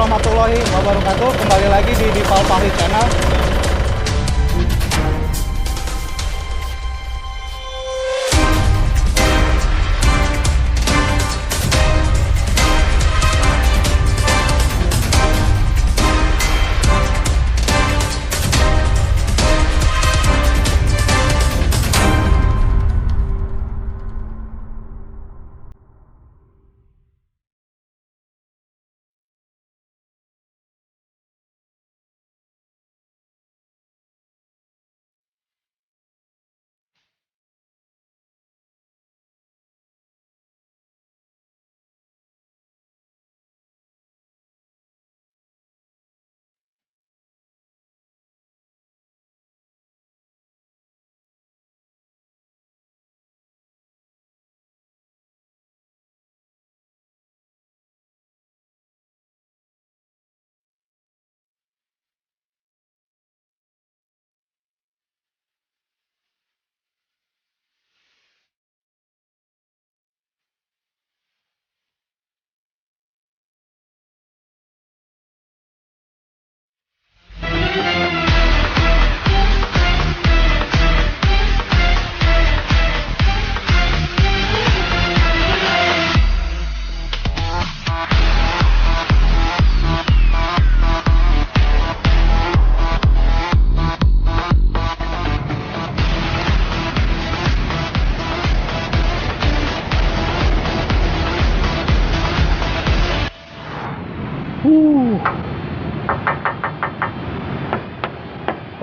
warahmatullahi wabarakatuh. Kembali lagi di Dipal Fahri Channel.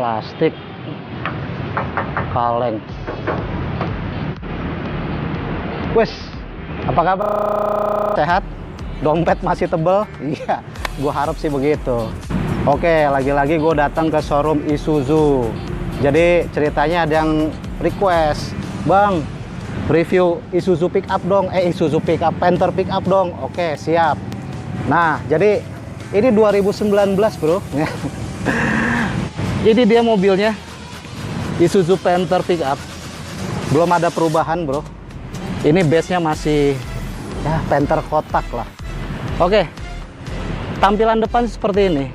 Plastik kaleng. Wes, apa kabar? Sehat? Dompet masih tebel? Iya, gue harap sih begitu. Oke, lagi-lagi gue datang ke showroom Isuzu. Jadi ceritanya ada yang request, Bang, review Isuzu pickup dong. Isuzu pickup, Panther pickup dong. Oke, siap. Nah, jadi ini 2019, bro. Ini dia mobilnya, Isuzu Panther pickup. Belum ada perubahan, bro. Ini base-nya masih ya Panther kotak lah. Oke, tampilan depan seperti ini.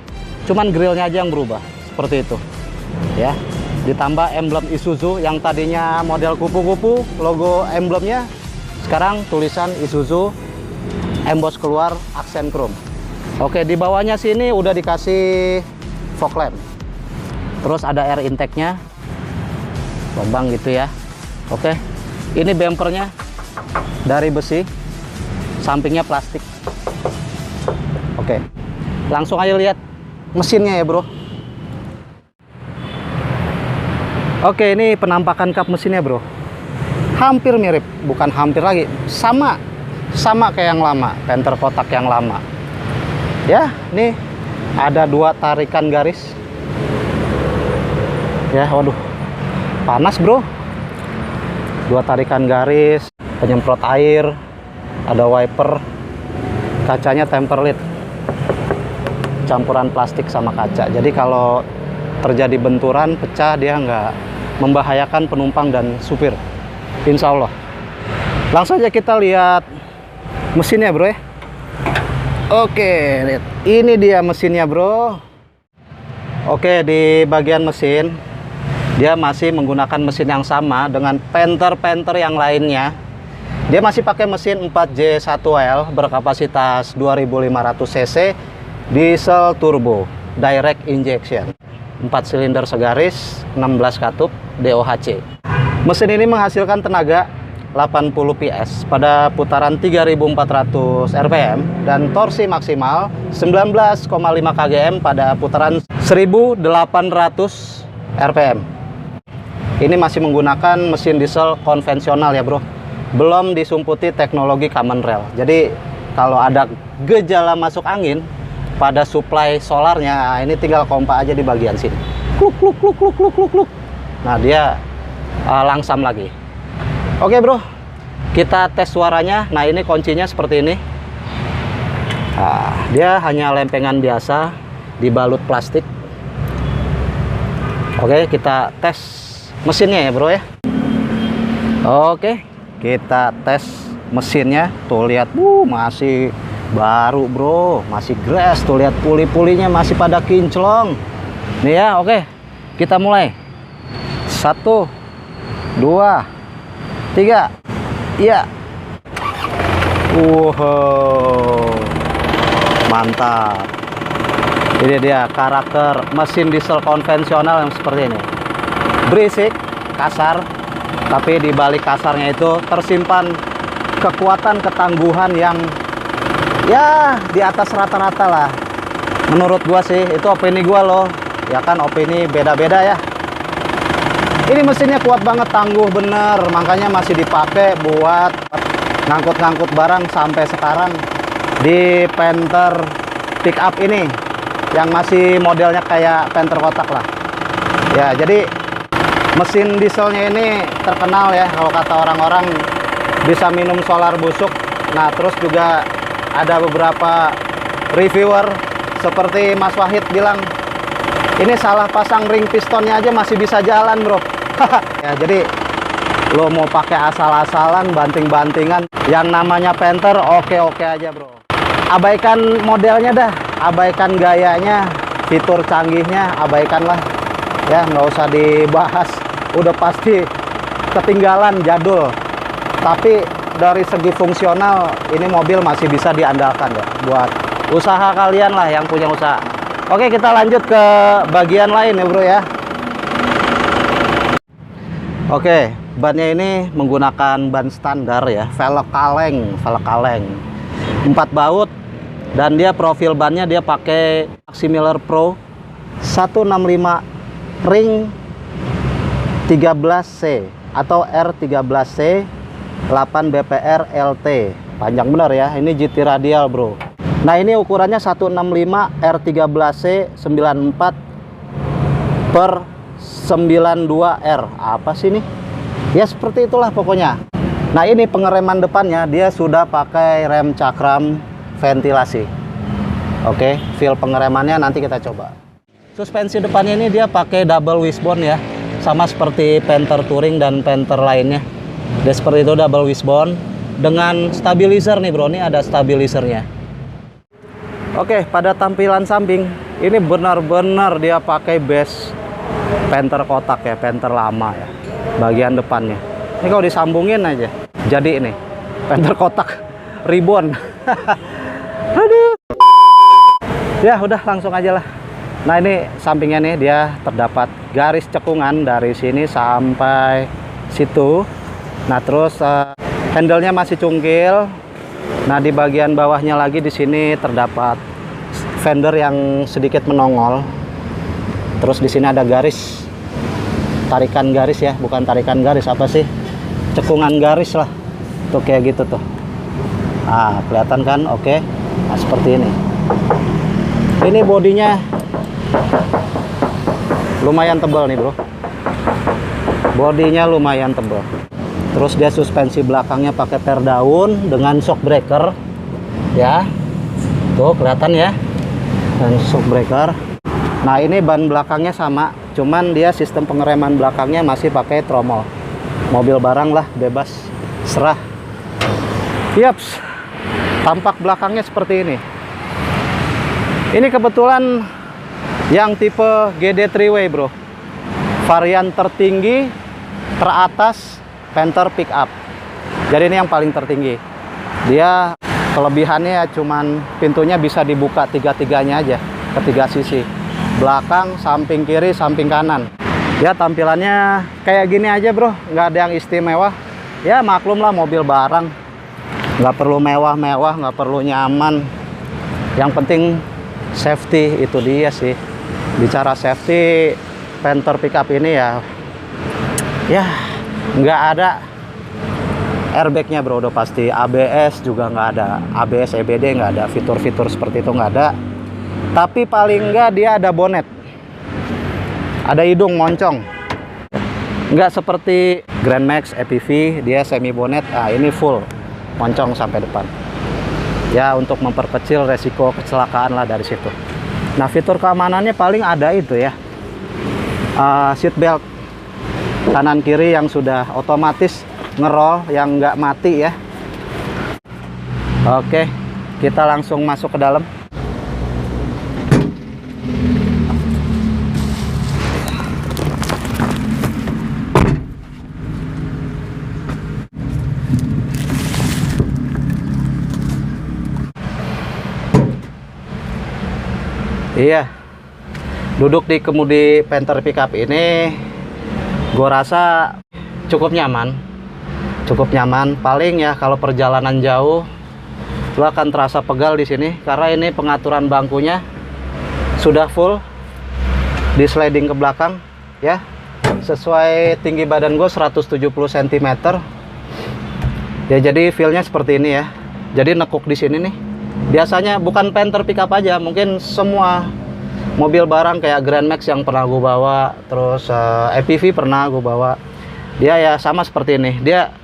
Cuman grillnya aja yang berubah, seperti itu. Ya, ditambah emblem Isuzu yang tadinya model kupu-kupu, logo emblemnya sekarang tulisan Isuzu, emboss keluar, aksen chrome. Oke, di bawahnya sini udah dikasih fog lamp. Terus ada air intake-nya, lubang gitu ya. Oke, ini bumpernya dari besi, sampingnya plastik. Oke, langsung aja lihat mesinnya ya, bro. Oke, ini penampakan kap mesinnya, bro. Hampir mirip, bukan hampir lagi, sama kayak yang lama, Panther kotak yang lama. Ya, nih ada dua tarikan garis. Ya, waduh, panas, bro. Dua tarikan garis, penyemprot air, ada wiper, kacanya Temperlit, campuran plastik sama kaca. Jadi kalau terjadi benturan, pecah, dia nggak membahayakan penumpang dan supir, insya Allah. Langsung aja kita lihat mesinnya, bro ya. Oke, lihat. Ini dia mesinnya, bro. Oke, di bagian mesin dia masih menggunakan mesin yang sama dengan Panther yang lainnya. Dia masih pakai mesin 4J1L berkapasitas 2500 cc, diesel turbo, direct injection, 4 silinder segaris, 16 katup, DOHC. Mesin ini menghasilkan tenaga 80 PS pada putaran 3400 rpm dan torsi maksimal 19,5 kgm pada putaran 1800 rpm. Ini masih menggunakan mesin diesel konvensional ya, bro. Belum disumputi teknologi common rail. Jadi kalau ada gejala masuk angin pada suplai solarnya, ini tinggal kompa aja di bagian sini. Kluk kluk kluk kluk kluk kluk kluk. Nah, dia langsam lagi. Oke, bro. Kita tes suaranya. Nah, ini kuncinya seperti ini. Nah, dia hanya lempengan biasa dibalut plastik. Oke, kita tes mesinnya ya, bro ya. Oke, kita tes mesinnya. Tuh lihat, masih baru bro, masih grass tuh, lihat puli-pulinya masih pada kinclong nih ya. Oke, kita mulai. 1 2 3, iya. Mantap. Ini dia karakter mesin diesel konvensional yang seperti ini. Berisik, kasar, tapi di balik kasarnya itu tersimpan kekuatan ketangguhan yang ya di atas rata-rata lah. Menurut gua sih, itu opini gua loh. Ya kan opini beda-beda ya. Ini mesinnya kuat banget, tangguh bener, makanya masih dipakai buat ngangkut-ngangkut barang sampai sekarang di Panther pickup ini yang masih modelnya kayak Panther kotak lah. Ya, jadi mesin dieselnya ini terkenal ya, kalau kata orang-orang bisa minum solar busuk. Nah, terus juga ada beberapa reviewer seperti Mas Wahid bilang, ini salah pasang ring pistonnya aja masih bisa jalan bro. Ya, jadi lo mau pakai asal-asalan, banting-bantingan, yang namanya Panther oke-oke aja bro. Abaikan modelnya dah, abaikan gayanya, fitur canggihnya abaikan lah ya, nggak usah dibahas, udah pasti ketinggalan, jadul. Tapi dari segi fungsional ini mobil masih bisa diandalkan ya buat usaha kalian lah yang punya usaha. Oke, kita lanjut ke bagian lain ya bro ya. Oke, bannya ini menggunakan ban standar ya, velg kaleng, 4 baut, dan dia profil bannya dia pakai Maxi Miller Pro 165 ring 13C atau R13C 8 BPR LT. Panjang bener ya, ini GT radial bro. Nah, ini ukurannya 165 R13C 94 per 92R. Apa sih ini? Ya seperti itulah pokoknya. Nah, ini pengereman depannya dia sudah pakai rem cakram ventilasi. Oke, feel pengeremannya nanti kita coba. Suspensi depannya ini dia pakai double wishbone ya, sama seperti Panther Touring dan Panther lainnya. Dia seperti itu, double wishbone dengan stabilizer nih bro. Ini ada stabilizernya. Oke, pada tampilan samping ini benar-benar dia pakai base Panther kotak ya, Panther lama ya. Bagian depannya ini kalau disambungin aja jadi ini Panther kotak ribbon. Aduh. Ya udah, langsung aja lah. Nah, ini sampingnya nih dia terdapat garis cekungan dari sini sampai situ. Nah, terus handle-nya masih cungkil. Nah, di bagian bawahnya lagi di sini terdapat fender yang sedikit menongol. Terus di sini ada garis, tarikan garis ya, bukan tarikan garis, apa sih? Cekungan garis lah. Tuh kayak gitu tuh. Ah, kelihatan kan? Oke. Nah, seperti ini. Ini bodinya lumayan tebal nih, bro. Bodinya lumayan tebal. Terus dia suspensi belakangnya pakai per daun dengan shock breaker. Ya. Tuh kelihatan ya. Dan shock breaker. Nah, ini ban belakangnya sama, cuman dia sistem pengereman belakangnya masih pakai tromol. Mobil barang lah, bebas, serah. Yaps, tampak belakangnya seperti ini. Ini kebetulan yang tipe GD 3-way bro, varian tertinggi teratas Panther pickup. Jadi ini yang paling tertinggi. Dia kelebihannya cuman pintunya bisa dibuka tiga-tiganya aja, ketiga sisi. Belakang, samping kiri, samping kanan. Ya, tampilannya kayak gini aja bro, nggak ada yang istimewa. Ya maklum lah, mobil barang, nggak perlu mewah-mewah, nggak perlu nyaman. Yang penting safety, itu dia sih. Bicara safety, Panther pickup ini ya nggak ada airbagnya bro, udah pasti. ABS juga nggak ada, ABS EBD nggak ada, fitur-fitur seperti itu nggak ada. Tapi paling enggak dia ada bonet, ada hidung moncong. Enggak seperti Grand Max, EPV, dia semi bonet. Ah, ini full moncong sampai depan. Ya, untuk memperkecil resiko kecelakaan lah dari situ. Nah, fitur keamanannya paling ada itu ya, seat belt kanan kiri yang sudah otomatis ngerol, yang nggak mati ya. Oke, kita langsung masuk ke dalam. Iya, duduk di kemudi Panther pickup ini gue rasa cukup nyaman. Paling ya kalau perjalanan jauh lo akan terasa pegal di sini karena ini pengaturan bangkunya sudah full di sliding ke belakang ya, sesuai tinggi badan gue 170 cm ya, jadi feelnya seperti ini ya. Jadi nekuk di sini nih. Biasanya bukan Panther pickup aja, mungkin semua mobil barang kayak Grand Max yang pernah gue bawa, terus EPV pernah gue bawa, dia ya sama seperti ini. Dia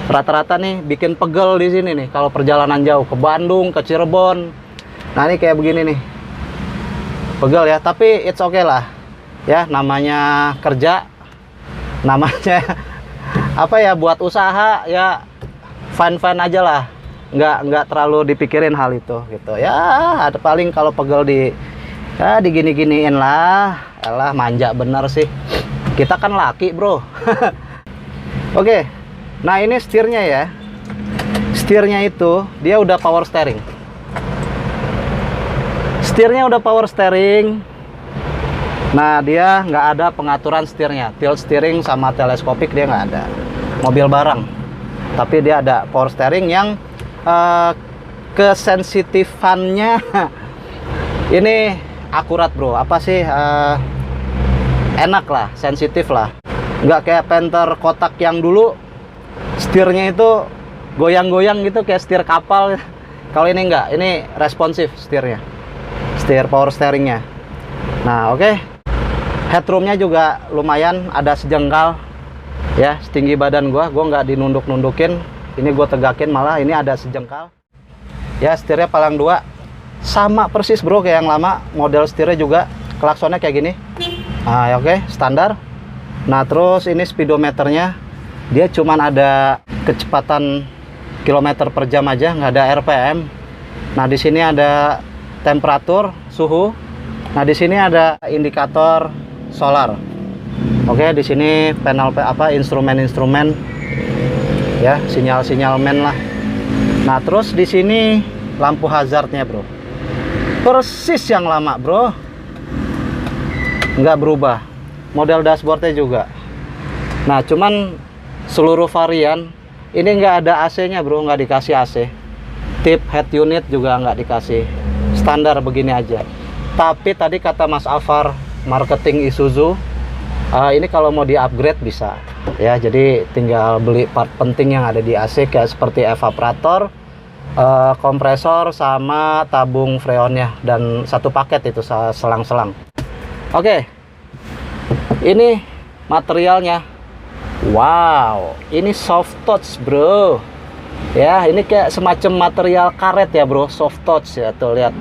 rata-rata nih bikin pegel di sini nih kalau perjalanan jauh ke Bandung, ke Cirebon. Nah ini kayak begini nih, pegel ya. Tapi it's okay lah ya, namanya kerja, namanya apa ya, buat usaha ya, fine aja lah. Nggak terlalu dipikirin hal itu gitu ya. Ada paling kalau pegel ya digini-giniin lah. Alah, manja bener sih, kita kan laki bro. Oke, nah ini setirnya ya. Setirnya itu dia udah power steering. Setirnya udah power steering. Nah dia nggak ada pengaturan setirnya, tilt steering sama teleskopik dia nggak ada. Mobil barang, tapi dia ada power steering yang kesensitifannya ini akurat bro. Apa sih, enak lah, sensitif lah, nggak kayak Panther kotak yang dulu setirnya itu goyang-goyang gitu kayak setir kapal. Kalau ini enggak, ini responsif setirnya, setir power steeringnya. Nah oke. Headroomnya juga lumayan, ada sejengkal ya, setinggi badan gua nggak dinunduk-nundukin. Ini gue tegakin, malah ini ada sejengkal ya. Setirnya palang 2 sama persis bro kayak yang lama. Model setirnya juga klaksonnya kayak gini. Nah oke, standar. Nah terus ini speedometernya dia cuman ada kecepatan kilometer per jam aja, nggak ada RPM. Nah di sini ada temperatur suhu. Nah di sini ada indikator solar. Oke, di sini panel instrumen ya, sinyal men lah. Nah terus di sini lampu hazardnya bro, persis yang lama bro, nggak berubah. Model dashboardnya juga. Nah cuman seluruh varian ini nggak ada AC nya bro, nggak dikasih AC. Tip head unit juga nggak dikasih, standar begini aja. Tapi tadi kata Mas Afar, marketing Isuzu, ini kalau mau di upgrade bisa ya. Jadi tinggal beli part penting yang ada di AC kayak seperti evaporator, kompresor sama tabung freonnya, dan satu paket itu selang-selang. Oke, ini materialnya, wow, ini soft touch bro ya. Ini kayak semacam material karet ya bro, soft touch ya, tuh lihat.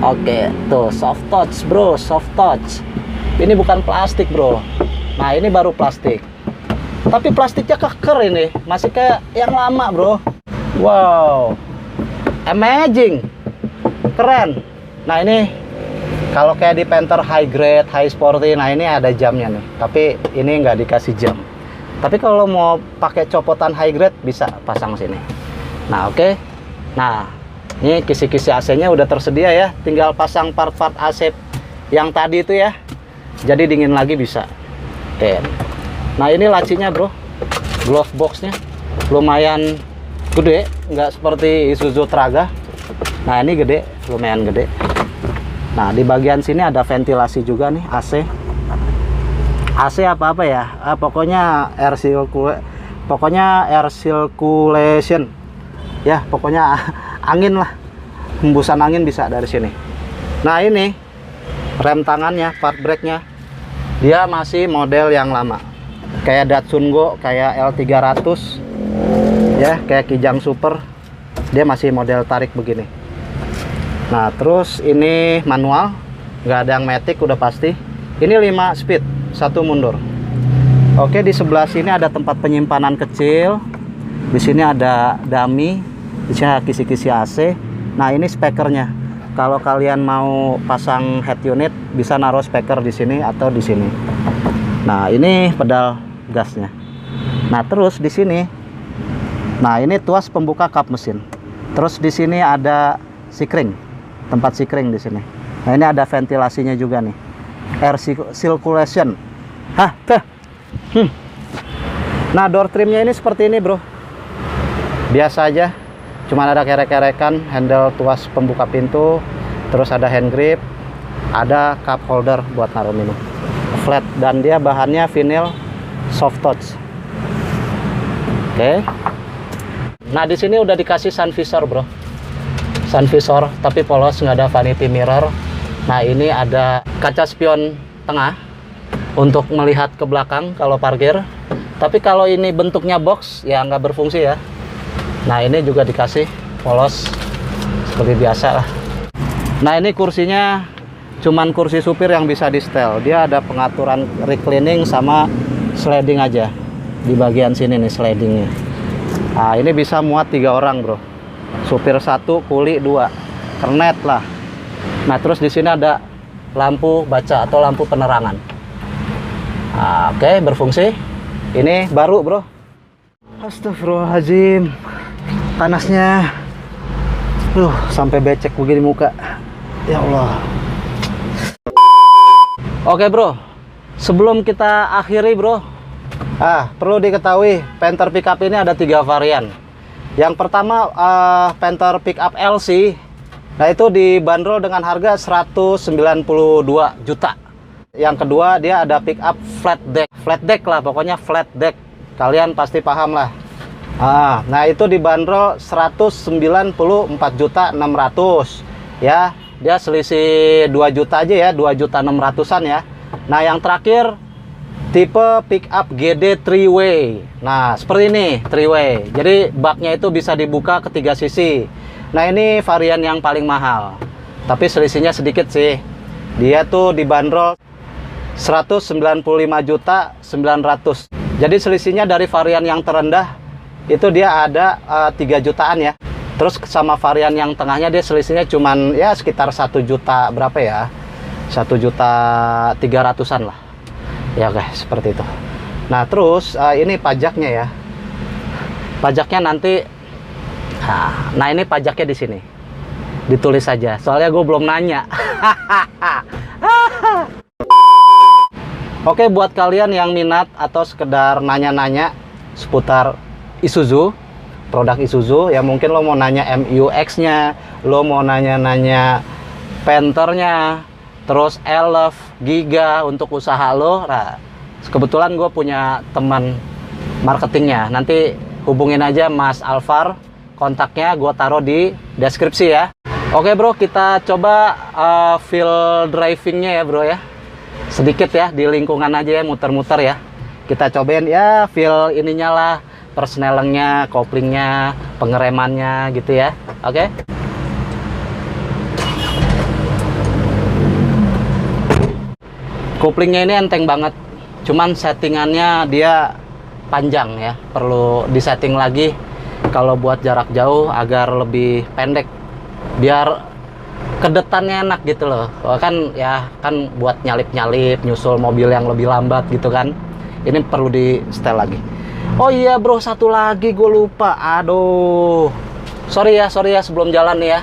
Oke, tuh soft touch bro, soft touch. Ini bukan plastik bro. Nah ini baru plastik, tapi plastiknya keker, ini masih kayak yang lama bro. Wow, amazing, keren. Nah ini kalau kayak di Panther high grade, high sporty, nah ini ada jamnya nih, tapi ini nggak dikasih jam. Tapi kalau mau pakai copotan high grade bisa pasang sini. Nah oke. Nah ini kisi-kisi AC-nya udah tersedia ya, tinggal pasang part-part AC yang tadi itu ya, jadi dingin lagi bisa. Oke. Nah ini lacinya bro, glove boxnya lumayan gede, nggak seperti Isuzu Traga. Nah ini gede, lumayan gede. Nah di bagian sini ada ventilasi juga nih, AC. AC apa ya, pokoknya air circulation ya, pokoknya angin lah, hembusan angin bisa dari sini. Nah ini rem tangannya, part brake-nya dia masih model yang lama, kayak Datsun Go, kayak L300 ya, kayak Kijang Super, dia masih model tarik begini. Nah terus ini manual, nggak ada yang matic udah pasti. Ini 5 speed, 1 mundur. Oke, di sebelah sini ada tempat penyimpanan kecil. Di sini ada dummy Di sini ada kisi-kisi AC. Nah, ini spekernya. Kalau kalian mau pasang head unit, bisa naruh speaker di sini atau di sini. Nah, ini pedal gasnya. Nah, terus di sini, nah ini tuas pembuka kap mesin. Terus di sini ada sikring, tempat sikring di sini. Nah, ini ada ventilasinya juga nih, air circulation. Nah, door trimnya ini seperti ini, bro. Biasa aja, cuman ada kerek-kerekan, handle tuas pembuka pintu, terus ada hand grip, ada cup holder buat naruh minum. Flat, dan dia bahannya vinyl soft touch. Oke. Nah, di sini udah dikasih sun visor, bro. Sun visor tapi polos, nggak ada vanity mirror. Nah, ini ada kaca spion tengah untuk melihat ke belakang kalau parkir. Tapi kalau ini bentuknya box, ya nggak berfungsi ya. Nah, ini juga dikasih polos seperti biasa lah. Nah, ini kursinya cuman kursi supir yang bisa di setel. Dia ada pengaturan reclining sama sliding aja di bagian sini nih, slidingnya. Nah, ini bisa muat 3 orang, bro. Supir 1, kuli 2, kernet lah. Nah, terus di sini ada lampu baca atau lampu penerangan. Nah, oke, berfungsi. Ini baru, bro. Astagfirullahaladzim, panasnya. Sampai becek begini muka. Ya Allah. Oke, bro. Sebelum kita akhiri, bro, perlu diketahui Panther pickup ini ada 3 varian. Yang pertama Panther pickup LC. Nah, itu dibanderol dengan harga 192 juta. Yang kedua, dia ada pickup flat deck. Flat deck lah, pokoknya flat deck. Kalian pasti paham lah. Nah, itu dibanderol 194.600.000 ya. Dia selisih 2 juta aja ya, 2.600.000-an ya. Nah, yang terakhir tipe pickup GD 3-way. Nah, seperti ini 3-way. Jadi baknya itu bisa dibuka ke 3 sisi. Nah, ini varian yang paling mahal. Tapi selisihnya sedikit sih. Dia tuh dibanderol 195.900.000. Jadi selisihnya dari varian yang terendah itu dia ada 3 jutaan ya. Terus sama varian yang tengahnya dia selisihnya cuman ya sekitar 1 juta berapa ya? 1.300.000-an lah. Ya guys, seperti itu. Nah, terus ini pajaknya ya. Pajaknya nanti nah ini pajaknya di sini. Ditulis saja. Soalnya gue belum nanya. Oke, buat kalian yang minat atau sekedar nanya-nanya seputar Isuzu, produk Isuzu, ya mungkin lo mau nanya MUX-nya, lo mau nanya-nanya Panther-nya, terus Elf, Giga untuk usaha lo. Nah, kebetulan gue punya teman marketingnya. Nanti hubungin aja Mas Alvar, kontaknya gue taruh di deskripsi ya. Oke, bro, kita coba feel drivingnya ya, bro ya. Sedikit ya, di lingkungan aja ya, muter-muter ya. Kita cobain ya, feel ininya lah, persnelengnya, koplingnya, pengeremannya gitu ya. Oke. Koplingnya ini enteng banget, cuman settingannya dia panjang ya, perlu disetting lagi kalau buat jarak jauh agar lebih pendek, biar kedetannya enak gitu loh. Kan ya, kan buat nyalip-nyalip, nyusul mobil yang lebih lambat gitu kan. Ini perlu di setel lagi. Oh iya, bro, satu lagi gue lupa. Aduh, sorry ya sebelum jalan nih ya.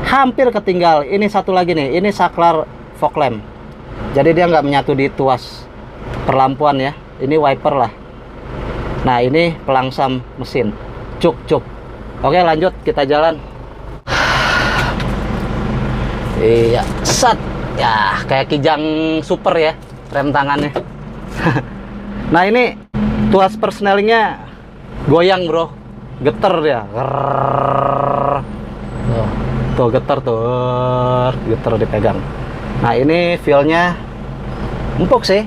Hampir ketinggal. Ini satu lagi nih, ini saklar fog lamp. Jadi dia nggak menyatu di tuas perlampuan ya. Ini wiper lah. Nah, ini pelangsam mesin. Cuk. Oke, lanjut, kita jalan. Iya, set. Ya, kayak Kijang Super ya, rem tangannya. Nah, ini tuas persnelingnya goyang, bro. Geter dia. Tuh, geter tuh. Geter dipegang. Nah, ini feel-nya empuk sih.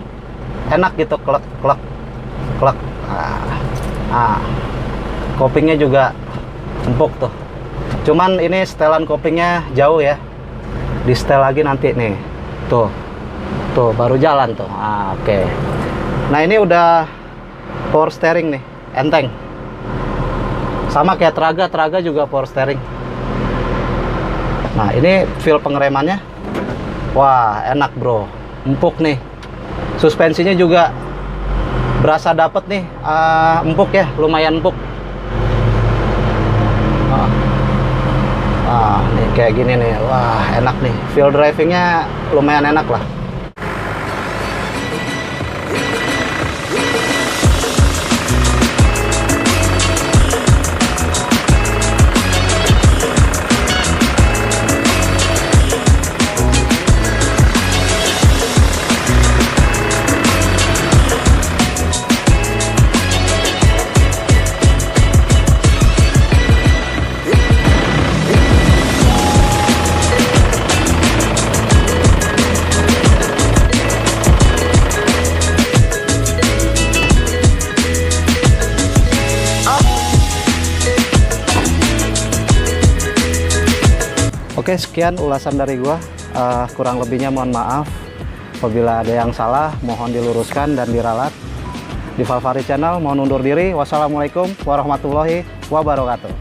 Enak gitu, klek. Kopingnya juga empuk tuh. Cuman ini setelan kopingnya jauh ya. Di setel lagi nanti nih. Tuh baru jalan tuh. Oke. Nah, ini udah power steering nih, enteng. Sama kayak Traga juga power steering. Nah, ini feel pengeremannya. Wah, enak bro, empuk nih. Suspensinya juga berasa dapet nih, empuk ya, lumayan empuk. Nih kayak gini nih, wah enak nih. Feel drivingnya lumayan enak lah. Oke, sekian ulasan dari gua. Kurang lebihnya mohon maaf. Apabila ada yang salah, mohon diluruskan dan diralat. Di Valvari Channel mohon undur diri. Wassalamualaikum warahmatullahi wabarakatuh.